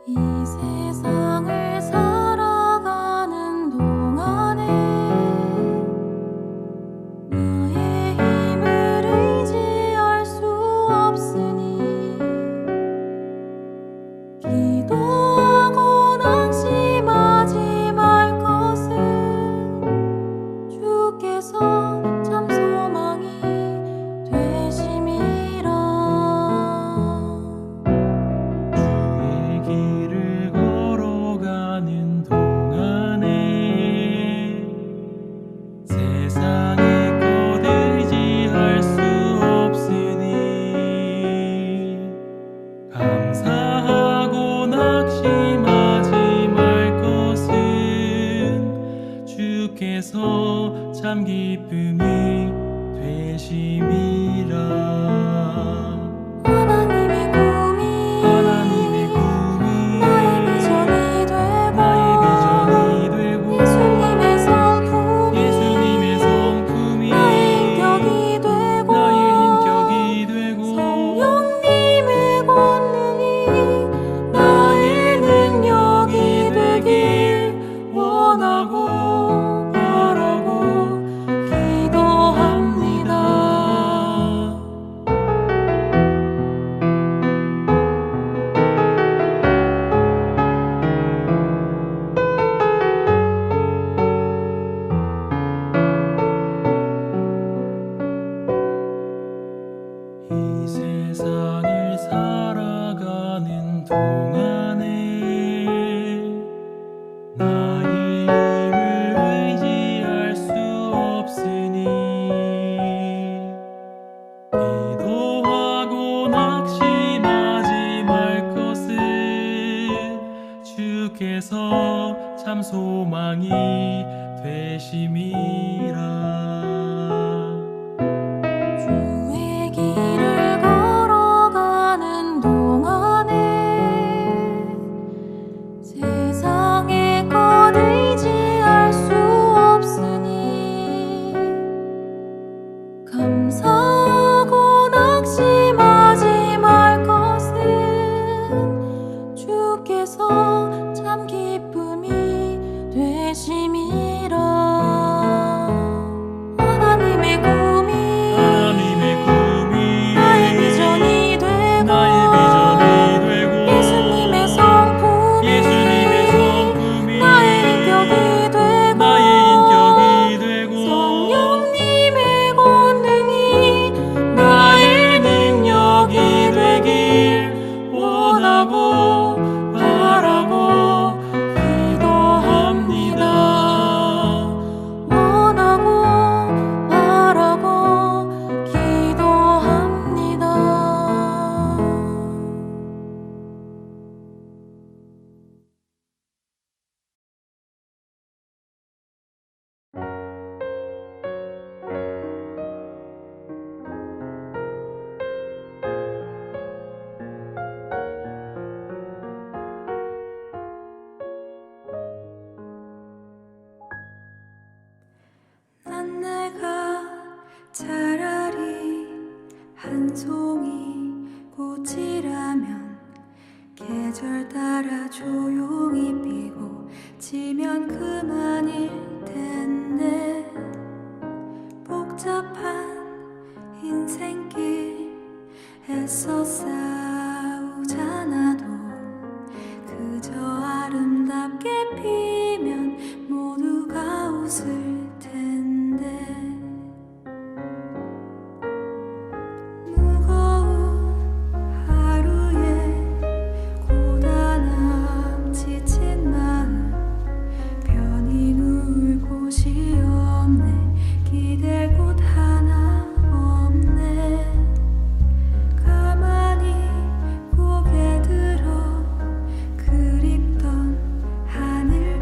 이 세상을 살아가는 동안에 나의 힘을 의지할 수 없으니 기도하고 낙심하지 말 것은 주께서 참 소망이 되심이라. 주의 길을 걸어가는 동안에 세상의 것 의지할 수 없으니 감사하고 낙심하지 말 것은 주께서 참 기쁨이 되심이라. 하나님의 꿈이 나의 비전이 되고 예수님의 성품이 나의 인격이 되고 성령님을 권능이 나의 능력이 되길 원하고 바라고 기도합니다. 이 세상을 살아가는 동안에 나의 힘을 의지할 수 없으니 기도하고 낙심하지 말 것은 주께서 참 소망이 되심이라. 주의 길을 걸어가는 동안에 세상의 것 의지할 수 없으니 감사하고 낙심하지 말 것은 주께서 참 기쁨이 되심이라. 그저 아름답게 피면 모두가 웃을 텐데 무거운 하루에 고단함 지친 마음 편히 누울 곳이 없네 기댈 곳 하나 없네 가만히 고개 들어 그립던 하늘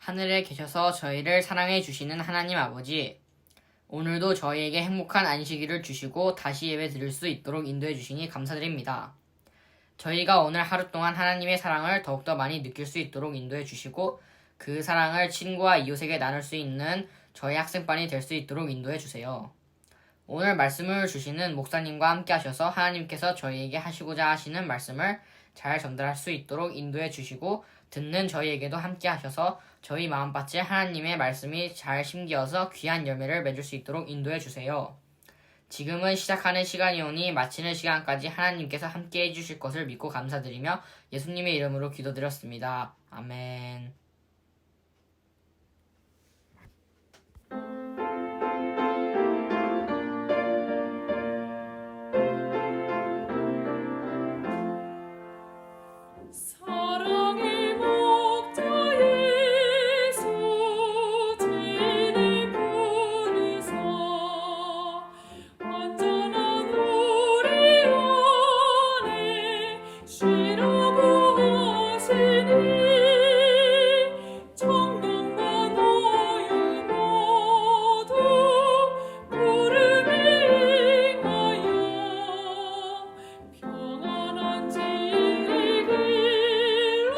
하늘에 계셔서 저희를 사랑해 주시는 하나님 아버지, 오늘도 저희에게 행복한 안식일을 주시고 다시 예배 드릴 수 있도록 인도해 주시니 감사드립니다. 저희가 오늘 하루 동안 하나님의 사랑을 더욱더 많이 느낄 수 있도록 인도해 주시고 그 사랑을 친구와 이웃에게 나눌 수 있는 저희 학생반이 될 수 있도록 인도해 주세요. 오늘 말씀을 주시는 목사님과 함께 하셔서 하나님께서 저희에게 하시고자 하시는 말씀을 잘 전달할 수 있도록 인도해 주시고 듣는 저희에게도 함께 하셔서 저희 마음밭에 하나님의 말씀이 잘 심기어서 귀한 열매를 맺을 수 있도록 인도해 주세요. 지금은 시작하는 시간이오니 마치는 시간까지 하나님께서 함께 해주실 것을 믿고 감사드리며 예수님의 이름으로 기도드렸습니다. 아멘. 사랑의 목자 예수 진을 부르사 완전한 우리 안에 쉬라고 하시니 정령과 너희 모두 구름에 행하여 평안한 진리 길로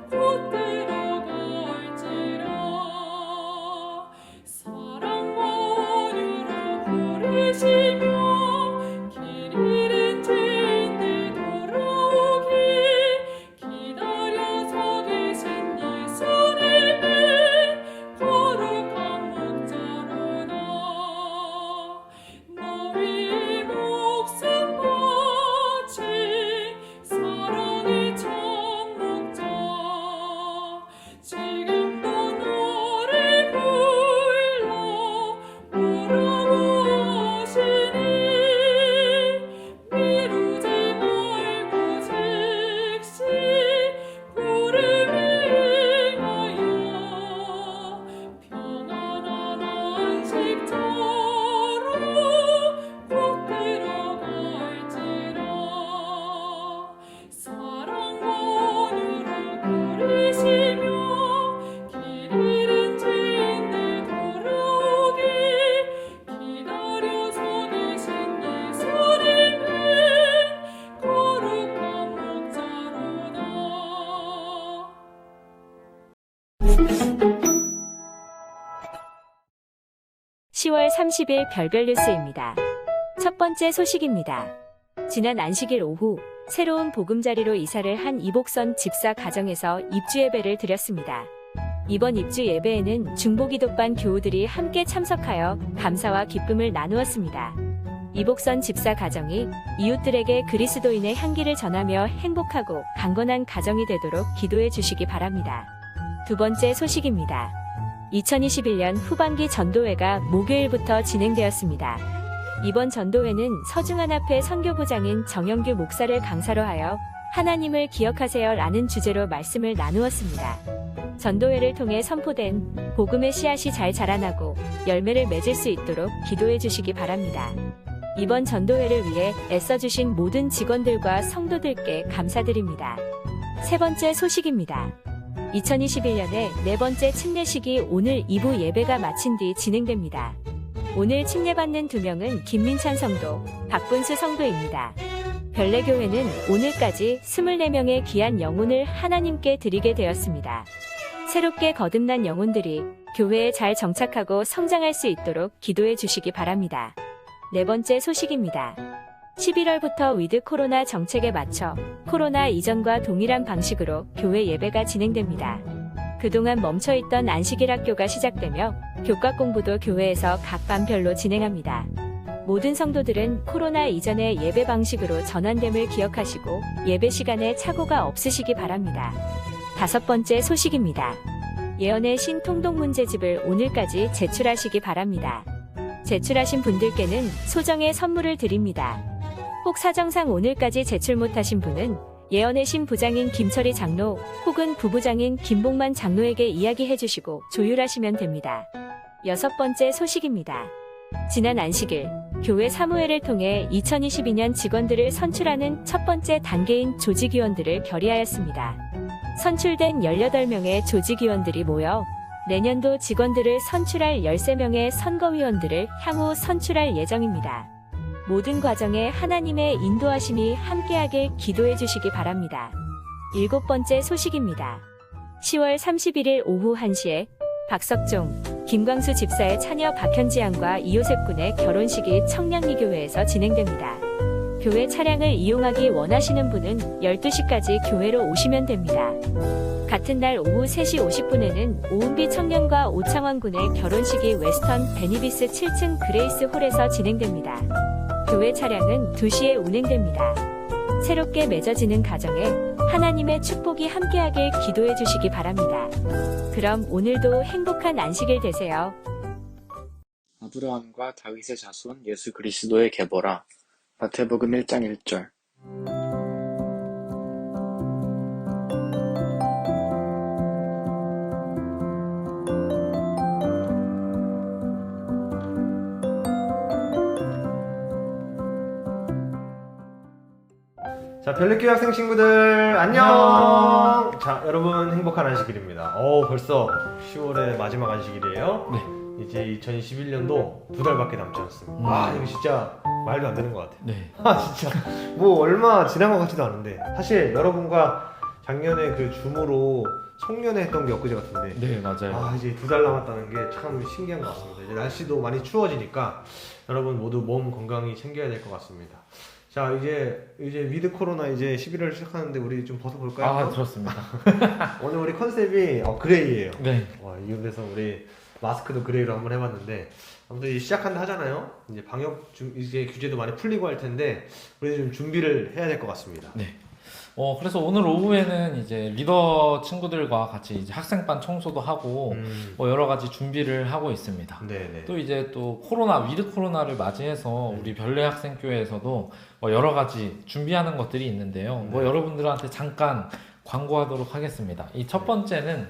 곧 들어갈지라 사랑과 온유로 부르시며 길 잃은 죄인들 돌아오기 기다려서 계신 예수님은 거룩한 목자로다 너희 목숨 바친 사랑의 참 목자 지금도 너를 불러 오라고 하시니 미루지 말고 즉시 구름에 행하여 평안한 안식처로 곧 들어갈지라 사랑과 온유로 부르시며 길 잃은 죄인들 돌아오기 기다려서 계신 예수님은 거룩한 목자로다 10월 30일 별별 뉴스입니다. 첫 번째 소식입니다. 지난 안식일 오후 새로운 보금자리로 이사를 한 이복선 집사 가정에서 입주 예배를 드렸습니다. 이번 입주 예배에는 중보기독반 교우들이 함께 참석하여 감사와 기쁨을 나누었습니다. 이복선 집사 가정이 이웃들에게 그리스도인의 향기를 전하며 행복하고 강건한 가정이 되도록 기도해 주시기 바랍니다. 두 번째 소식입니다. 2021년 후반기 전도회가 목요일부터 진행되었습니다. 이번 전도회는 서중한 앞에 선교부장인 정영규 목사를 강사로 하여 하나님을 기억하세요 라는 주제로 말씀을 나누었습니다. 전도회를 통해 선포된 복음의 씨앗이 잘 자라나고 열매를 맺을 수 있도록 기도해 주시기 바랍니다. 이번 전도회를 위해 애써주신 모든 직원들과 성도들께 감사드립니다. 세 번째 소식입니다. 2021년의 네 번째 침례식이 오늘 2부 예배가 마친 뒤 진행됩니다. 오늘 침례받는 2명은 김민찬 성도, 박분수 성도입니다. 별내교회는 오늘까지 24명의 귀한 영혼을 하나님께 드리게 되었습니다. 새롭게 거듭난 영혼들이 교회에 잘 정착하고 성장할 수 있도록 기도해 주시기 바랍니다. 네 번째 소식입니다. 11월부터 위드 코로나 정책에 맞춰 코로나 이전과 동일한 방식으로 교회 예배가 진행됩니다. 그동안 멈춰있던 안식일 학교가 시작되며 교과 공부도 교회에서 각 반별로 진행합니다. 모든 성도들은 코로나 이전의 예배 방식으로 전환됨을 기억하시고 예배 시간에 착오가 없으시기 바랍니다. 다섯 번째 소식입니다. 예언의 신 통독문제집을 오늘까지 제출하시기 바랍니다. 제출하신 분들께는 소정의 선물을 드립니다. 혹 사정상 오늘까지 제출 못하신 분은 예언의 신 부장인 김철희 장로 혹은 부부장인 김복만 장로에게 이야기해 주시고 조율하시면 됩니다. 여섯 번째 소식입니다. 지난 안식일 교회 사무회를 통해 2022년 직원들을 선출하는 첫 번째 단계인 조직위원들을 결의하였습니다. 선출된 18명의 조직위원들이 모여 내년도 직원들을 선출할 13명의 선거위원들을 향후 선출할 예정입니다. 모든 과정에 하나님의 인도하심이 함께하길 기도해 주시기 바랍니다. 7번째 소식입니다. 10월 31일 오후 1시에 박석종, 김광수 집사의 차녀 박현지 양과 이요셉 군의 결혼식이 청량리교회에서 진행됩니다. 교회 차량을 이용하기 원하시는 분은 12시까지 교회로 오시면 됩니다. 같은 날 오후 3시 50분에는 오은비 청년과 오창환 군의 결혼식이 웨스턴 베니비스 7층 그레이스 홀에서 진행됩니다. 교회 차량은 2시에 운행됩니다. 새롭게 맺어지는 가정에 하나님의 축복이 함께하길 기도해 주시기 바랍니다. 그럼 오늘도 행복한 안식일 되세요. 아브라함과 다윗의 자손 예수 그리스도의 계보라. 마태복음 1장 1절. 자, 별내교회 학생 친구들 안녕. 자, 여러분 행복한 안식일입니다. 벌써 10월의 마지막 안식일이에요. 네. 이제 2021년도 2달밖에 남지 않습니다. 이거 진짜 말도 안 되는 것 같아요. 네. 진짜 뭐 얼마 지난 것 같지도 않은데, 사실 여러분과 작년에 그 줌으로 송년회 했던 게 엊그제 같은데, 네, 맞아요. 이제 2달 남았다는 게 참 신기한 것 같습니다. 이제 날씨도 많이 추워지니까 여러분 모두 몸 건강히 챙겨야 될 것 같습니다. 자, 이제 위드 코로나 이제 11월 시작하는데 우리 좀 벗어볼까요? 그렇습니다. 오늘 우리 컨셉이 그레이예요. 네. 이래서 우리 마스크도 그레이로 한번 해봤는데, 아무튼 이제 시작한다 하잖아요. 이제 이제 규제도 많이 풀리고 할 텐데 우리 좀 준비를 해야 될 것 같습니다. 네. 그래서 오늘 오후에는 이제 리더 친구들과 같이 이제 학생반 청소도 하고 여러 가지 준비를 하고 있습니다. 네네. 또 이제 또 위드 코로나를 맞이해서 우리 별내 학생교회에서도 여러 가지 준비하는 것들이 있는데요. 여러분들한테 잠깐 광고하도록 하겠습니다. 이 첫 번째는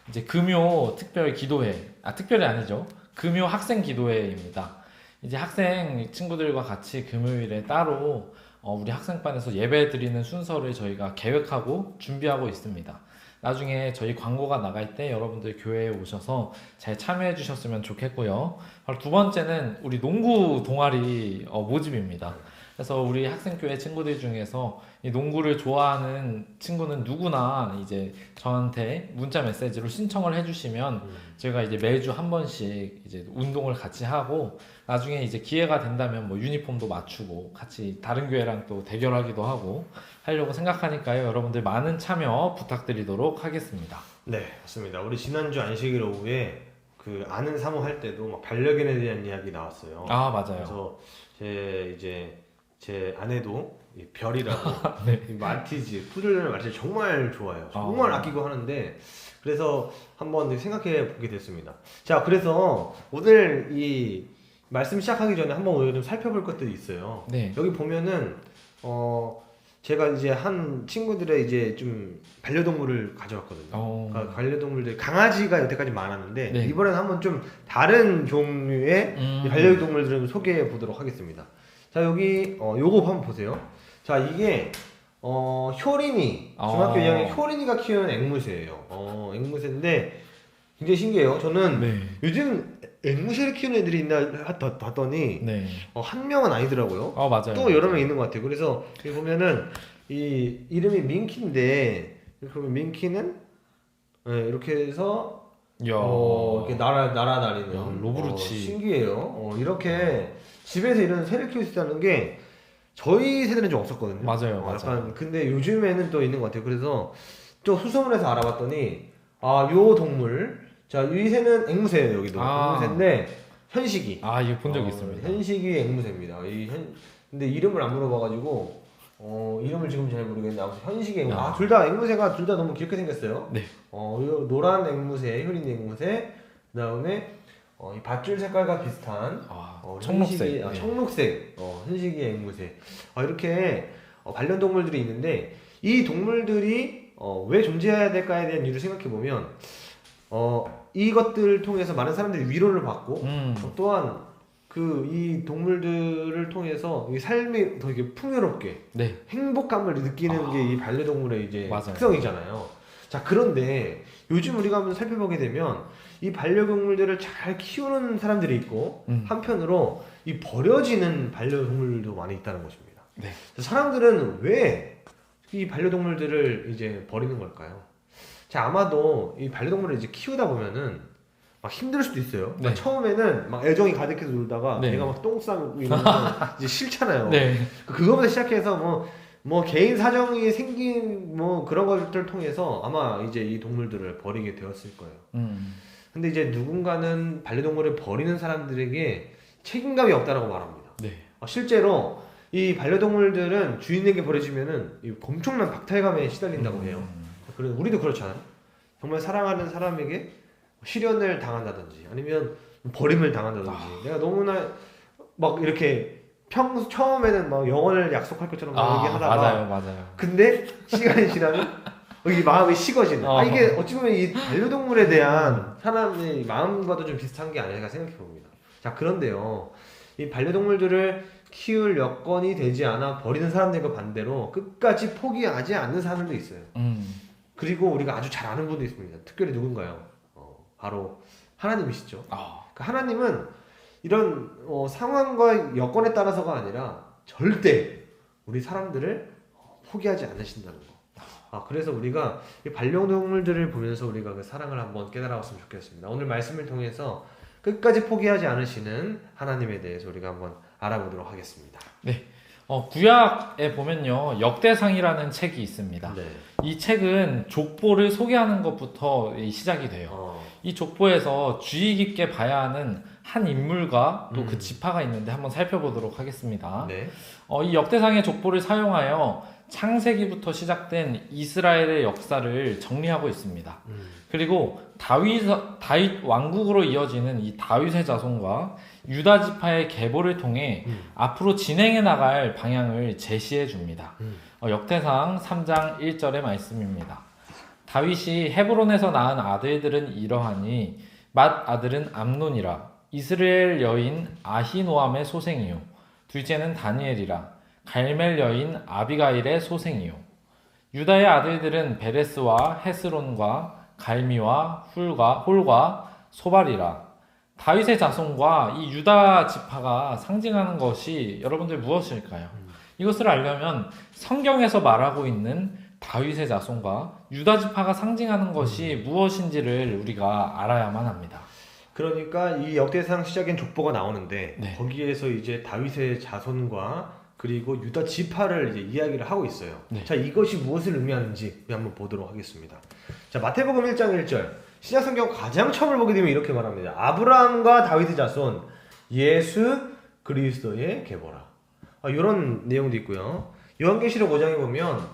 이제 금요 특별 기도회, 특별히 아니죠. 금요 학생 기도회입니다. 이제 학생 친구들과 같이 금요일에 따로 우리 학생반에서 예배 드리는 순서를 저희가 계획하고 준비하고 있습니다. 나중에 저희 광고가 나갈 때 여러분들 교회에 오셔서 잘 참여해 주셨으면 좋겠고요. 바로 두 번째는 우리 농구 동아리 모집입니다. 그래서 우리 학생교회 친구들 중에서 이 농구를 좋아하는 친구는 누구나 이제 저한테 문자 메시지로 신청을 해주시면 저희가 이제 매주 한 번씩 이제 운동을 같이 하고, 나중에 이제 기회가 된다면 유니폼도 맞추고 같이 다른 교회랑 또 대결하기도 하려고 생각하니까요. 여러분들 많은 참여 부탁드리도록 하겠습니다. 네, 맞습니다. 우리 지난주 안식일 오후에 그 아는 사모 할 때도 막 반려견에 대한 이야기 나왔어요. 맞아요. 그래서 제 아내도 이 별이라고 네. 이 말티즈, 푸들을 말티즈 정말 좋아해요. 정말 아끼고 하는데, 그래서 한번 생각해 보게 됐습니다. 자, 그래서 오늘 이 말씀 시작하기 전에 한번 오늘 좀 살펴볼 것들이 있어요. 네. 여기 보면은 제가 이제 한 친구들의 이제 좀 반려동물을 가져왔거든요. 그러니까 반려동물들, 강아지가 여태까지 많았는데 네. 이번에는 한번 좀 다른 종류의 반려동물들을 좀 소개해 보도록 하겠습니다. 자, 여기 요거 한번 보세요. 자, 이게 효린이, 중학교 2학년 효린이가 키우는 앵무새예요. 앵무새인데 굉장히 신기해요. 저는 네. 요즘 앵무새를 키우는 애들이 있나 봤더니 네. 한 명은 아니더라고요. 맞아요. 또 여러 명 있는 것 같아요. 그래서 여기 보면은 이 이름이 민키인데, 이렇게 보면 민키는 이렇게 해서 이렇게 날아다니는 로브루치. 신기해요. 이렇게 집에서 이런 새를 키울 수 있다는 게 저희 세대는 좀 없었거든요. 맞아요. 약간 근데 요즘에는 또 있는 것 같아요. 그래서 좀 수소문해서 알아봤더니 요 동물, 자, 이 새는 앵무새예요. 여기도 앵무새인데 현식이. 이거 본 적 있습니다. 현식이 앵무새입니다. 근데 이름을 안 물어봐가지고 이름을 지금 잘 모르겠는데 아무튼 현식이 앵무새. 둘 다 앵무새가 둘 다 너무 귀엽게 생겼어요. 네. 요 노란 앵무새, 효린 앵무새. 그다음에 이 밧줄 색깔과 비슷한 청록색. 청록색 현식이 앵무새. 이렇게 반려동물들이 있는데, 이 동물들이 왜 존재해야 될까에 대한 이유를 생각해 보면 이것들을 통해서 많은 사람들이 위로를 받고 또한 이 동물들을 통해서 이 삶이 더 이렇게 풍요롭게 네. 행복감을 느끼는 게 이 반려동물의 이제 맞아요. 특성이잖아요. 자, 그런데 요즘 우리가 한번 살펴보게 되면 이 반려동물들을 잘 키우는 사람들이 있고 한편으로 이 버려지는 반려동물도 많이 있다는 것입니다. 네. 사람들은 왜 이 반려동물들을 이제 버리는 걸까요? 자, 아마도 이 반려동물을 이제 키우다 보면은 막 힘들 수도 있어요. 네. 처음에는 막 애정이 가득해서 놀다가 네. 얘가 막 똥 싸고 이러면 이제 싫잖아요. 네. 그거부터 시작해서 뭐 개인 사정이 생긴 뭐 그런 것들을 통해서 아마 이제 이 동물들을 버리게 되었을 거예요. 근데 이제 누군가는 반려동물을 버리는 사람들에게 책임감이 없다라고 말합니다. 네. 실제로 이 반려동물들은 주인에게 버려지면은 이 엄청난 박탈감에 시달린다고 해요. 그래서 우리도 그렇잖아요. 정말 사랑하는 사람에게 실연을 당한다든지 아니면 버림을 당한다든지 내가 너무나 막 이렇게 처음에는 막 영원을 약속할 것처럼 얘기하다가 맞아요. 근데 시간이 지나면 이 마음이 식어지는. 이게 어찌 보면 이 반려동물에 대한 사람의 마음과도 좀 비슷한 게 아닐까 생각해 봅니다. 자, 그런데요, 이 반려동물들을 키울 여건이 되지 않아 버리는 사람들과 반대로 끝까지 포기하지 않는 사람들도 있어요. 그리고 우리가 아주 잘 아는 분도 있습니다. 특별히 누군가요? 바로 하나님이시죠. 그러니까 하나님은 이런 상황과 여건에 따라서가 아니라 절대 우리 사람들을 포기하지 않으신다는 거. 그래서 우리가 이 반려동물들을 보면서 우리가 그 사랑을 한번 깨달아봤으면 좋겠습니다. 오늘 말씀을 통해서 끝까지 포기하지 않으시는 하나님에 대해서 우리가 한번 알아보도록 하겠습니다. 네. 구약에 보면요, 역대상이라는 책이 있습니다. 네. 이 책은 족보를 소개하는 것부터 시작이 돼요. 이 족보에서 주의 깊게 봐야 하는 한 인물과 또 그 지파가 있는데 한번 살펴보도록 하겠습니다. 네. 이 역대상의 족보를 사용하여 창세기부터 시작된 이스라엘의 역사를 정리하고 있습니다. 그리고 다윗 왕국으로 이어지는 이 다윗의 자손과 유다 지파의 계보를 통해 앞으로 진행해 나갈 방향을 제시해 줍니다. 역대상 3장 1절의 말씀입니다. 다윗이 헤브론에서 낳은 아들들은 이러하니 맏 아들은 암논이라 이스라엘 여인 아히노암의 소생이요 둘째는 다니엘이라 갈멜 여인 아비가일의 소생이요 유다의 아들들은 베레스와 헤스론과 갈미와 홀과 소발이라. 다윗의 자손과 이 유다 지파가 상징하는 것이 여러분들 무엇일까요? 이것을 알려면 성경에서 말하고 있는 다윗의 자손과 유다 지파가 상징하는 것이 무엇인지를 우리가 알아야만 합니다. 그러니까 이 역대상 시작엔 족보가 나오는데 네. 거기에서 이제 다윗의 자손과 그리고 유다 지파를 이제 이야기를 하고 있어요. 네. 자, 이것이 무엇을 의미하는지 한번 보도록 하겠습니다. 자, 마태복음 1장 1절. 신약성경 가장 처음을 보게 되면 이렇게 말합니다. 아브라함과 다윗의 자손 예수 그리스도의 계보라. 이런 내용도 있고요. 요한계시록 5장에 보면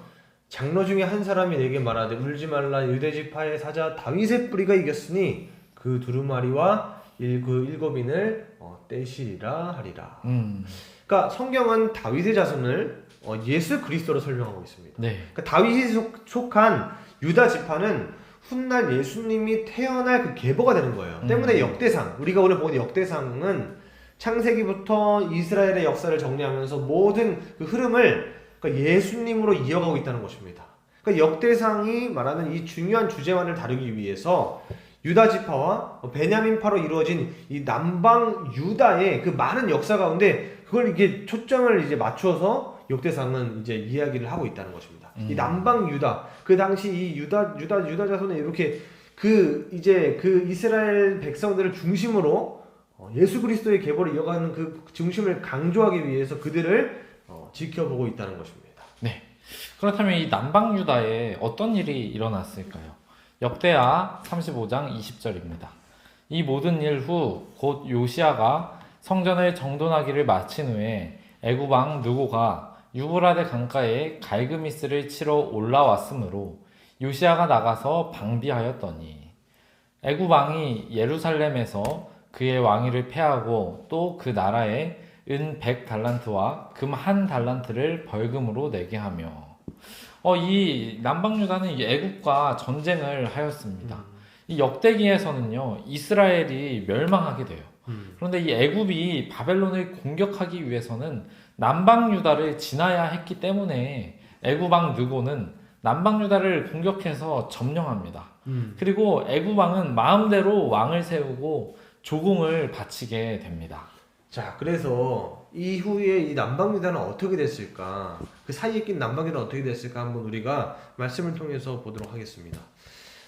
장로 중에 한 사람이 내게 말하되 울지 말라 유대 지파의 사자 다윗의 뿌리가 이겼으니 그 두루마리와 그 일곱인을 떼시리라 하리라. 그러니까 성경은 다윗의 자손을 예수 그리스도로 설명하고 있습니다. 네. 그러니까 다윗이 속한 유다 지파는 훗날 예수님이 태어날 그 계보가 되는 거예요. 때문에 역대상, 우리가 오늘 본 역대상은 창세기부터 이스라엘의 역사를 정리하면서 모든 그 흐름을 그러니까 예수님으로 이어가고 있다는 것입니다. 그러니까 역대상이 말하는 이 중요한 주제만을 다루기 위해서 유다 지파와 베냐민파로 이루어진 이 남방 유다의 그 많은 역사 가운데 그걸 이게 초점을 이제 맞춰서 역대상은 이제 이야기를 하고 있다는 것입니다. 이 남방 유다, 그 당시 이 유다 자손에 이렇게 그 이제 그 이스라엘 백성들을 중심으로 예수 그리스도의 계보를 이어가는 그 중심을 강조하기 위해서 그들을 지켜보고 있다는 것입니다. 네. 그렇다면 이 남방 유다에 어떤 일이 일어났을까요? 역대하 35장 20절입니다. 이 모든 일 후 곧 요시아가 성전을 정돈하기를 마친 후에 애굽 왕 느고가 유브라데 강가에 갈그미스를 치러 올라왔으므로 요시아가 나가서 방비하였더니 애굽 왕이 예루살렘에서 그의 왕위를 폐하고 또 그 나라에 은 100달란트와 금 1달란트를 벌금으로 내게 하며 이 남방 유다는 이 애굽과 전쟁을 하였습니다. 이 역대기에서는요 이스라엘이 멸망하게 돼요. 그런데 이 애굽이 바벨론을 공격하기 위해서는 남방 유다를 지나야 했기 때문에 애굽 왕 느고는 남방 유다를 공격해서 점령합니다. 그리고 애굽 왕은 마음대로 왕을 세우고 조공을 바치게 됩니다. 자, 그래서 이후에 이 남방 유다는 어떻게 됐을까? 그 사이에 낀 남방 유다는 어떻게 됐을까? 한번 우리가 말씀을 통해서 보도록 하겠습니다.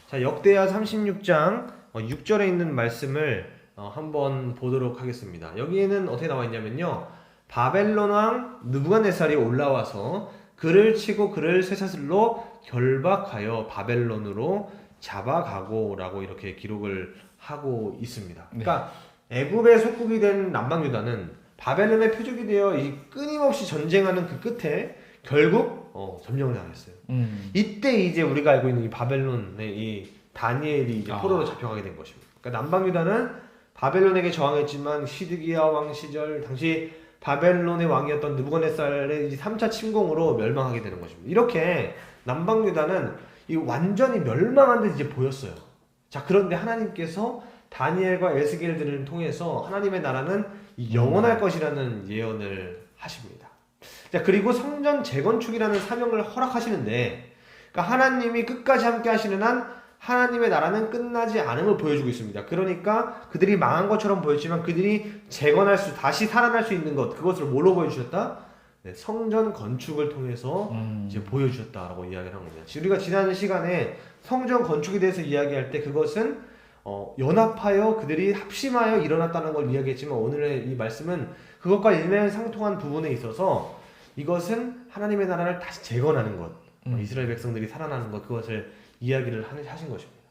자, 역대하 36장 6절에 있는 말씀을 한번 보도록 하겠습니다. 여기에는 어떻게 나와 있냐면요. 바벨론 왕 느부갓네살이 올라와서 그를 치고 그를 쇠사슬로 결박하여 바벨론으로 잡아가고라고 이렇게 기록을 하고 있습니다. 그러니까 애굽의 속국이 된 남방 유다는 바벨론의 표적이 되어 이 끊임없이 전쟁하는 그 끝에 결국 점령을 당했어요. 이때 이제 우리가 알고 있는 이 바벨론의 이 다니엘이 이제 포로로 잡혀가게 된 것입니다. 그러니까 남방 유다는 바벨론에게 저항했지만 시드기야 왕 시절 당시 바벨론의 왕이었던 느부갓네살의 3차 침공으로 멸망하게 되는 것입니다. 이렇게 남방 유다는 이 완전히 멸망한 듯 이제 보였어요. 자, 그런데 하나님께서 다니엘과 에스겔들을 통해서 하나님의 나라는 영원할 것이라는 예언을 하십니다. 자, 그리고 성전 재건축이라는 사명을 허락하시는데, 그러니까 하나님이 끝까지 함께 하시는 한 하나님의 나라는 끝나지 않음을 보여주고 있습니다. 그러니까 그들이 망한 것처럼 보였지만 그들이 재건할 수, 다시 살아날 수 있는 것, 그것을 뭘로 보여주셨다? 네, 성전 건축을 통해서 이제 보여주셨다라고 이야기를 한 겁니다. 우리가 지난 시간에 성전 건축에 대해서 이야기할 때 그것은 연합하여 그들이 합심하여 일어났다는 걸 이야기했지만 오늘의 이 말씀은 그것과 일맥상통한 부분에 있어서 이것은 하나님의 나라를 다시 재건하는 것, 이스라엘 백성들이 살아나는 것, 그것을 이야기를 하신 것입니다.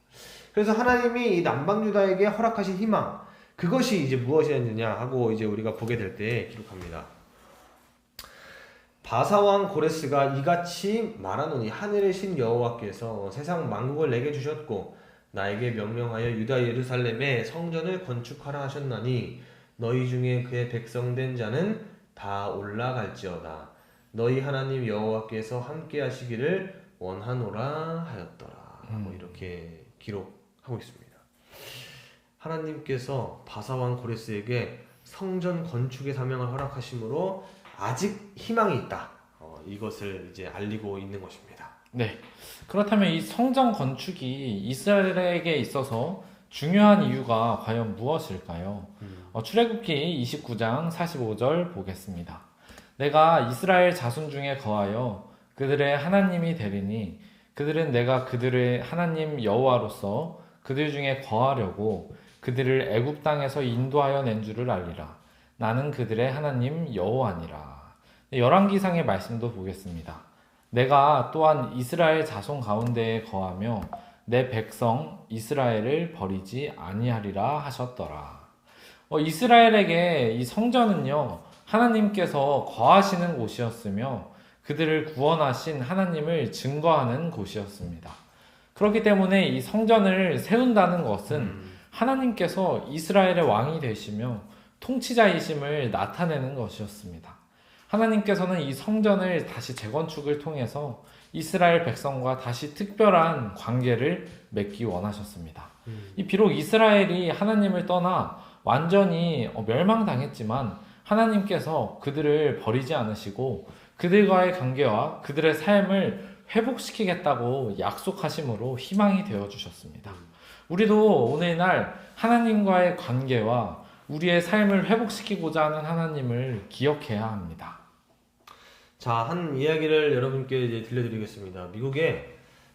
그래서 하나님이 이 남방 유다에게 허락하신 희망, 그것이 이제 무엇이었느냐 하고 이제 우리가 보게 될 때 기록합니다. 바사왕 고레스가 이같이 말하노니 하늘의 신 여호와께서 세상 만국을 내게 주셨고 나에게 명령하여 유다 예루살렘에 성전을 건축하라 하셨나니 너희 중에 그의 백성된 자는 다 올라갈지어다. 너희 하나님 여호와께서 함께 하시기를 원하노라 하였더라. 뭐 이렇게 기록하고 있습니다. 하나님께서 바사왕 고레스에게 성전 건축의 사명을 허락하심으로 아직 희망이 있다. 이것을 이제 알리고 있는 것입니다. 네. 그렇다면 이 성전 건축이 이스라엘에게 있어서 중요한 이유가 과연 무엇일까요? 출애굽기 29장 45절 보겠습니다. 내가 이스라엘 자손 중에 거하여 그들의 하나님이 되리니 그들은 내가 그들의 하나님 여호와로서 그들 중에 거하려고 그들을 애굽 땅에서 인도하여 낸 줄을 알리라. 나는 그들의 하나님 여호와니라. 열왕기상의 말씀도 보겠습니다. 내가 또한 이스라엘 자손 가운데에 거하며 내 백성 이스라엘을 버리지 아니하리라 하셨더라. 이스라엘에게 이 성전은요, 하나님께서 거하시는 곳이었으며 그들을 구원하신 하나님을 증거하는 곳이었습니다. 그렇기 때문에 이 성전을 세운다는 것은 하나님께서 이스라엘의 왕이 되시며 통치자이심을 나타내는 것이었습니다. 하나님께서는 이 성전을 다시 재건축을 통해서 이스라엘 백성과 다시 특별한 관계를 맺기 원하셨습니다. 비록 이스라엘이 하나님을 떠나 완전히 멸망당했지만 하나님께서 그들을 버리지 않으시고 그들과의 관계와 그들의 삶을 회복시키겠다고 약속하심으로 희망이 되어주셨습니다. 우리도 오늘날 하나님과의 관계와 우리의 삶을 회복시키고자 하는 하나님을 기억해야 합니다. 자, 한 이야기를 여러분께 이제 들려드리겠습니다. 미국의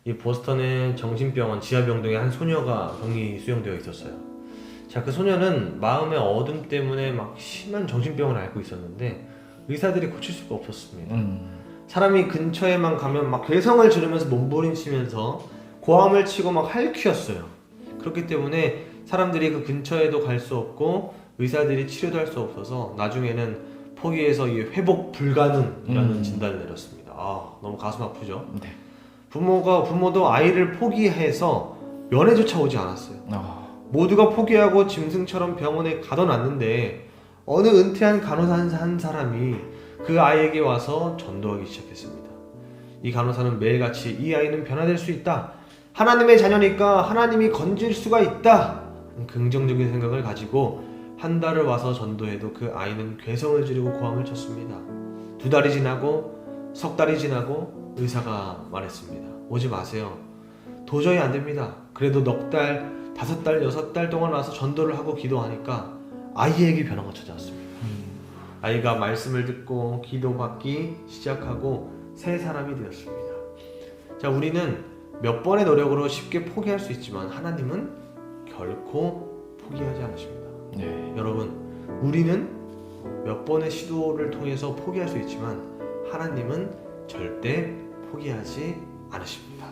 이 보스턴의 정신병원 지하병동에 한 소녀가 병이 수용되어 있었어요. 자, 그 소녀는 마음의 어둠 때문에 막 심한 정신병을 앓고 있었는데 의사들이 고칠 수가 없었습니다. 사람이 근처에만 가면 막 괴성을 지르면서 몸부림치면서 고함을 치고 막 핥히었어요. 그렇기 때문에 사람들이 그 근처에도 갈 수 없고 의사들이 치료도 할 수 없어서 나중에는 포기해서 이 회복 불가능이라는 진단을 내렸습니다. 너무 가슴 아프죠? 네. 부모도 아이를 포기해서 면회조차 오지 않았어요. 모두가 포기하고 짐승처럼 병원에 가둬놨는데 어느 은퇴한 간호사 한 사람이 그 아이에게 와서 전도하기 시작했습니다. 이 간호사는 매일같이 이 아이는 변화될 수 있다. 하나님의 자녀니까 하나님이 건질 수가 있다. 긍정적인 생각을 가지고 한 달을 와서 전도해도 그 아이는 괴성을 지르고 고함을 쳤습니다. 2달이 지나고 석 달이 지나고 의사가 말했습니다. 오지 마세요. 도저히 안 됩니다. 그래도 넉 달, 5달, 6달 동안 와서 전도를 하고 기도하니까 아이에게 변화가 찾아왔습니다. 아이가 말씀을 듣고 기도받기 시작하고 새 사람이 되었습니다. 자, 우리는 몇 번의 노력으로 쉽게 포기할 수 있지만 하나님은 결코 포기하지 않으십니다. 네. 여러분, 우리는 몇 번의 시도를 통해서 포기할 수 있지만 하나님은 절대 포기하지 않으십니다.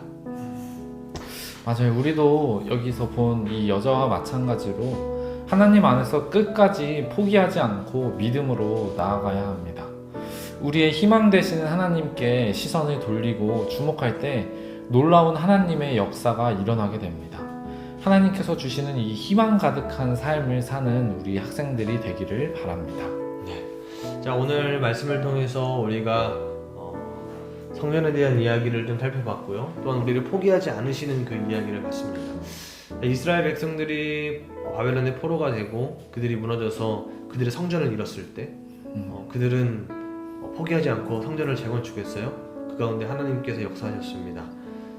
맞아요. 우리도 여기서 본 이 여자와 마찬가지로 하나님 안에서 끝까지 포기하지 않고 믿음으로 나아가야 합니다. 우리의 희망 되시는 하나님께 시선을 돌리고 주목할 때 놀라운 하나님의 역사가 일어나게 됩니다. 하나님께서 주시는 이 희망 가득한 삶을 사는 우리 학생들이 되기를 바랍니다. 자, 오늘 말씀을 통해서 우리가 성전에 대한 이야기를 좀 살펴봤고요. 또한 우리를 포기하지 않으시는 그 이야기를 봤습니다. 이스라엘 백성들이 바벨론의 포로가 되고 그들이 무너져서 그들의 성전을 잃었을 때 그들은 포기하지 않고 성전을 재건축했어요. 그 가운데 하나님께서 역사하셨습니다.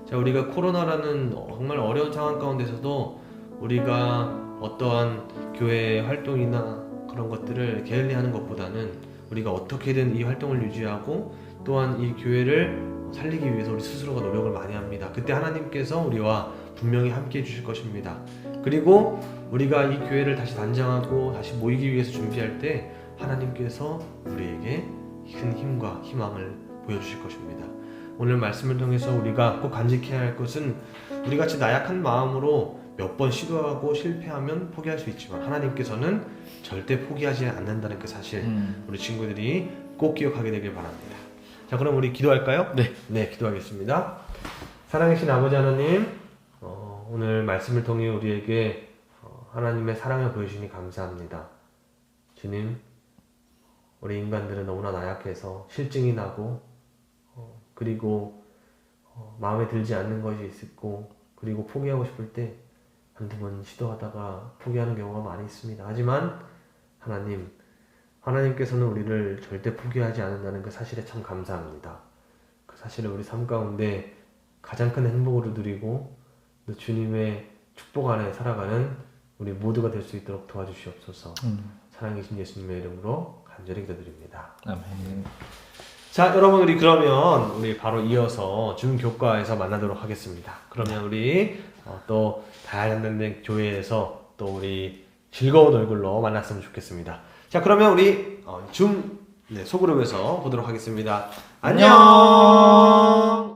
자, 우리가 코로나라는 정말 어려운 상황 가운데서도 우리가 어떠한 교회 활동이나 그런 것들을 게을리하는 것보다는 우리가 어떻게든 이 활동을 유지하고 또한 이 교회를 살리기 위해서 우리 스스로가 노력을 많이 합니다. 그때 하나님께서 우리와 분명히 함께 해주실 것입니다. 그리고 우리가 이 교회를 다시 단장하고 다시 모이기 위해서 준비할 때 하나님께서 우리에게 큰 힘과 희망을 보여주실 것입니다. 오늘 말씀을 통해서 우리가 꼭 간직해야 할 것은 우리같이 나약한 마음으로 몇 번 시도하고 실패하면 포기할 수 있지만 하나님께서는 절대 포기하지 않는다는 그 사실 우리 친구들이 꼭 기억하게 되길 바랍니다. 자, 그럼 우리 기도할까요? 네, 기도하겠습니다. 사랑하신 아버지 하나님, 오늘 말씀을 통해 우리에게 하나님의 사랑을 보여주시니 감사합니다. 주님, 우리 인간들은 너무나 나약해서 실증이 나고 그리고 마음에 들지 않는 것이 있고 그리고 포기하고 싶을 때 한두 번 시도하다가 포기하는 경우가 많이 있습니다. 하지만 하나님께서는 우리를 절대 포기하지 않는다는 그 사실에 참 감사합니다. 그 사실을 우리 삶 가운데 가장 큰 행복으로 누리고 또 주님의 축복 안에 살아가는 우리 모두가 될 수 있도록 도와주시옵소서. 사랑이신 예수님의 이름으로 간절히 기도드립니다. 아멘. 자, 여러분, 우리 그러면 우리 바로 이어서 중교과에서 만나도록 하겠습니다. 그러면 우리 또 다양한 교회에서 또 우리 즐거운 얼굴로 만났으면 좋겠습니다. 자, 그러면 우리 소그룹에서 보도록 하겠습니다. 안녕.